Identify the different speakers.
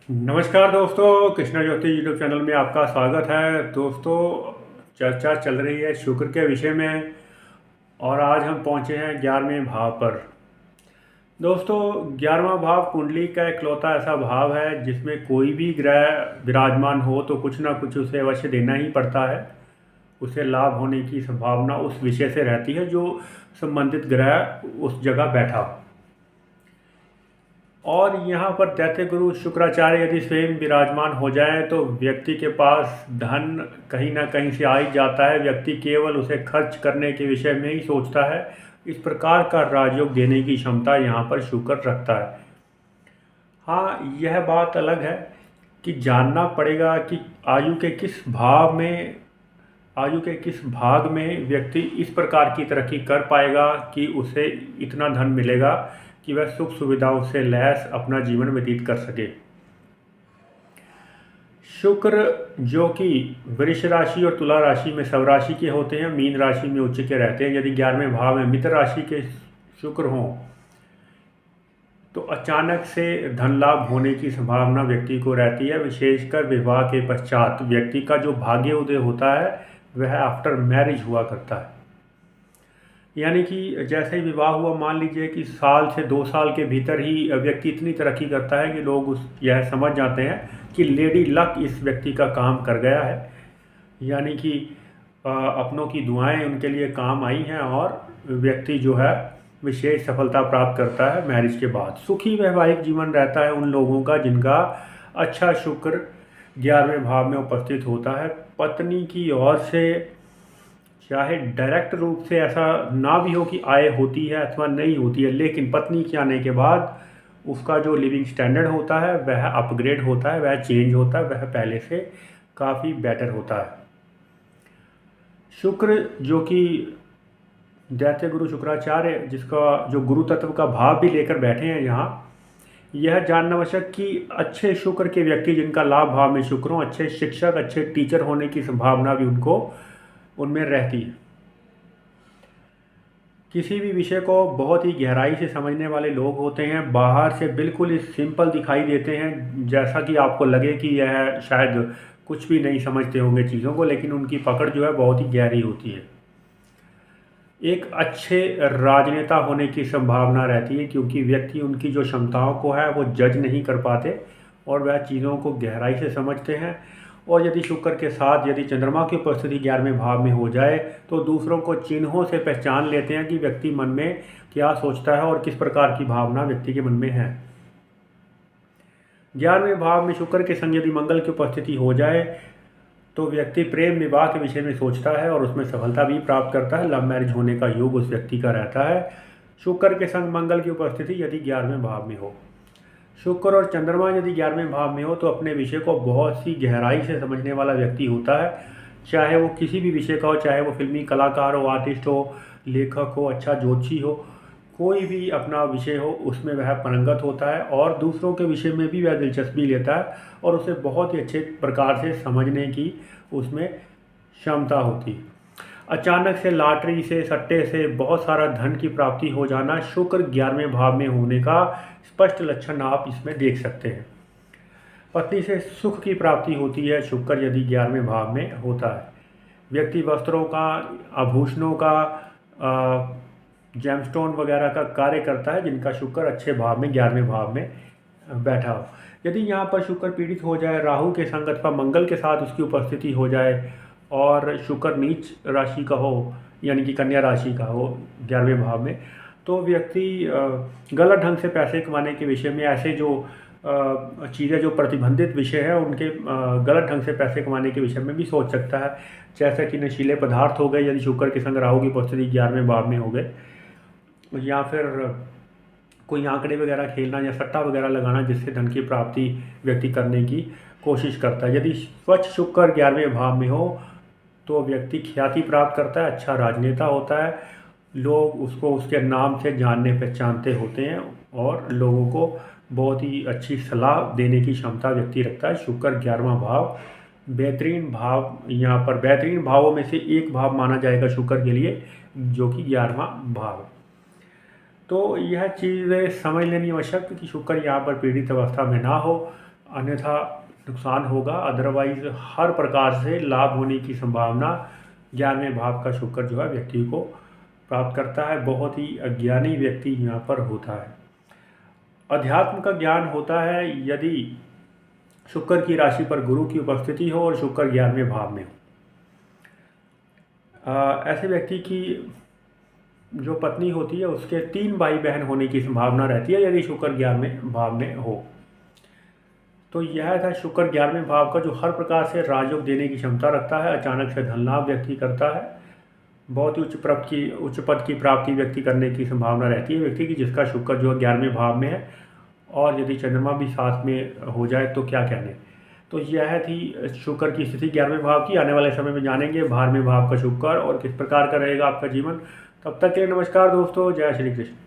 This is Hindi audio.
Speaker 1: नमस्कार दोस्तों, कृष्णा ज्योति यूट्यूब चैनल में आपका स्वागत है। दोस्तों, चर्चा चल रही है शुक्र के विषय में और आज हम पहुंचे हैं 11वें भाव पर। दोस्तों, 11वां भाव कुंडली का इकलौता ऐसा भाव है जिसमें कोई भी ग्रह विराजमान हो तो कुछ ना कुछ उसे अवश्य देना ही पड़ता है। उसे लाभ होने की संभावना उस विषय से रहती है जो संबंधित ग्रह उस जगह बैठा हो। और यहाँ पर दैत्य गुरु शुक्राचार्य यदि स्वयं विराजमान हो जाए तो व्यक्ति के पास धन कहीं ना कहीं से आ ही जाता है। व्यक्ति केवल उसे खर्च करने के विषय में ही सोचता है। इस प्रकार का राजयोग देने की क्षमता यहाँ पर शुक्र रखता है। हाँ, यह बात अलग है कि जानना पड़ेगा कि आयु के किस भाग में व्यक्ति इस प्रकार की तरक्की कर पाएगा कि उसे इतना धन मिलेगा कि वह सुख सुविधाओं से लैस अपना जीवन व्यतीत कर सके। शुक्र जो कि वृष राशि और तुला राशि में स्वराशि के होते हैं, मीन राशि में उच्च के रहते हैं। यदि 11वें भाव में मित्र राशि के शुक्र हों तो अचानक से धन लाभ होने की संभावना व्यक्ति को रहती है। विशेषकर विवाह के पश्चात व्यक्ति का जो भाग्य उदय होता है वह आफ्टर मैरिज हुआ करता है। यानी कि जैसे ही विवाह हुआ, मान लीजिए कि साल से 2 साल के भीतर ही व्यक्ति इतनी तरक्की करता है कि लोग यह समझ जाते हैं कि लेडी लक इस व्यक्ति का काम कर गया है। यानी कि अपनों की दुआएं उनके लिए काम आई हैं और व्यक्ति जो है विशेष सफलता प्राप्त करता है। मैरिज के बाद सुखी वैवाहिक जीवन रहता है उन लोगों का जिनका अच्छा शुक्र 11वें भाव में उपस्थित होता है। पत्नी की ओर से चाहे डायरेक्ट रूप से ऐसा ना भी हो कि आय होती है अथवा नहीं होती है, लेकिन पत्नी के आने के बाद उसका जो लिविंग स्टैंडर्ड होता है वह अपग्रेड होता है, वह चेंज होता है, वह पहले से काफ़ी बेटर होता है। शुक्र जो कि दैत्य गुरु शुक्राचार्य जिसका जो गुरु तत्व का भाव भी लेकर बैठे हैं यहाँ, यह जानना आवश्यक कि अच्छे शुक्र के व्यक्ति जिनका लाभ भाव में शुक्र हो, अच्छे शिक्षक अच्छे टीचर होने की संभावना भी उनमें रहती है। किसी भी विषय को बहुत ही गहराई से समझने वाले लोग होते हैं। बाहर से बिल्कुल ही सिंपल दिखाई देते हैं, जैसा कि आपको लगे कि यह शायद कुछ भी नहीं समझते होंगे चीज़ों को, लेकिन उनकी पकड़ जो है बहुत ही गहरी होती है। एक अच्छे राजनेता होने की संभावना रहती है क्योंकि व्यक्ति उनकी जो क्षमताओं को है वो जज नहीं कर पाते और वह चीज़ों को गहराई से समझते हैं। और यदि शुक्र के साथ यदि चंद्रमा की उपस्थिति 11वें भाव में हो जाए तो दूसरों को चिन्हों से पहचान लेते हैं कि व्यक्ति मन में क्या सोचता है और किस प्रकार की भावना व्यक्ति के मन में है। 11वें भाव में शुक्र के संग यदि मंगल की उपस्थिति हो जाए तो व्यक्ति प्रेम विवाह के विषय में सोचता है और उसमें सफलता भी प्राप्त करता है। लव मैरिज होने का योग उस व्यक्ति का रहता है शुक्र के संग मंगल की उपस्थिति यदि 11वें भाव में हो। शुक्र और चंद्रमा यदि 11वें भाव में हो तो अपने विषय को बहुत सी गहराई से समझने वाला व्यक्ति होता है। चाहे वो किसी भी विषय का हो, चाहे वो फिल्मी कलाकार हो, आर्टिस्ट हो, लेखक हो, अच्छा ज्योतिषी हो, कोई भी अपना विषय हो उसमें वह पारंगत होता है और दूसरों के विषय में भी वह दिलचस्पी लेता है और उसे बहुत ही अच्छे प्रकार से समझने की उसमें क्षमता होती है। अचानक से लॉटरी से, सट्टे से बहुत सारा धन की प्राप्ति हो जाना शुक्र 11वें भाव में होने का स्पष्ट लक्षण आप इसमें देख सकते हैं। पत्नी से सुख की प्राप्ति होती है शुक्र यदि 11वें भाव में होता है। व्यक्ति वस्त्रों का, आभूषणों का, जेमस्टोन वगैरह का कार्य करता है जिनका शुक्र अच्छे भाव में 11वें भाव में बैठा हो। यदि यहाँ पर शुक्र पीड़ित हो जाए, राहु के संग अथवा मंगल के साथ उसकी उपस्थिति हो जाए और शुक्र नीच राशि का हो यानी कि कन्या राशि का हो 11वें भाव में, तो व्यक्ति गलत ढंग से पैसे कमाने के विषय में, ऐसे जो चीज़ें जो प्रतिबंधित विषय है उनके गलत ढंग से पैसे कमाने के विषय में भी सोच सकता है। जैसे कि नशीले पदार्थ हो गए यदि शुक्र के संग राहु की उपस्थिति 11वें भाव में हो गए, या फिर कोई आंकड़े वगैरह खेलना या सट्टा वगैरह लगाना जिससे धन की प्राप्ति व्यक्ति करने की कोशिश करता है। यदि स्वच्छ शुक्र 11वें भाव में हो तो व्यक्ति ख्याति प्राप्त करता है, अच्छा राजनेता होता है, लोग उसको उसके नाम से जानने पहचानते होते हैं और लोगों को बहुत ही अच्छी सलाह देने की क्षमता व्यक्ति रखता है। शुक्र 11वां भाव बेहतरीन भाव, यहाँ पर बेहतरीन भावों में से एक भाव माना जाएगा शुक्र के लिए, जो कि 11वां भाव है। तो यह चीज़ें समझ लेनी आवश्यक कि शुक्र यहाँ पर पीड़ित अवस्था में ना हो, अन्यथा नुकसान होगा। अदरवाइज हर प्रकार से लाभ होने की संभावना 11वें भाव का शुक्र जो है व्यक्ति को प्राप्त करता है। बहुत ही अज्ञानी व्यक्ति यहाँ पर होता है। अध्यात्म का ज्ञान होता है यदि शुक्र की राशि पर गुरु की उपस्थिति हो और शुक्र 11वें भाव में हो। ऐसे व्यक्ति की जो पत्नी होती है उसके 3 भाई बहन होने की संभावना रहती है यदि शुक्र 11वें भाव में हो। तो यह था शुक्र 11वें भाव का, जो हर प्रकार से राजयोग देने की क्षमता रखता है। अचानक से धन लाभ व्यक्ति करता है। बहुत ही उच्च पद की प्राप्ति व्यक्ति करने की संभावना रहती है व्यक्ति की, जिसका शुक्र जो 11वें भाव में है। और यदि चंद्रमा भी साथ में हो जाए तो क्या कहने। तो यह थी शुक्र की स्थिति 11वें भाव की। आने वाले समय में जानेंगे 12वें भाव का शुक्र और किस प्रकार का रहेगा आपका जीवन। तब तक के लिए नमस्कार दोस्तों, जय श्री कृष्ण।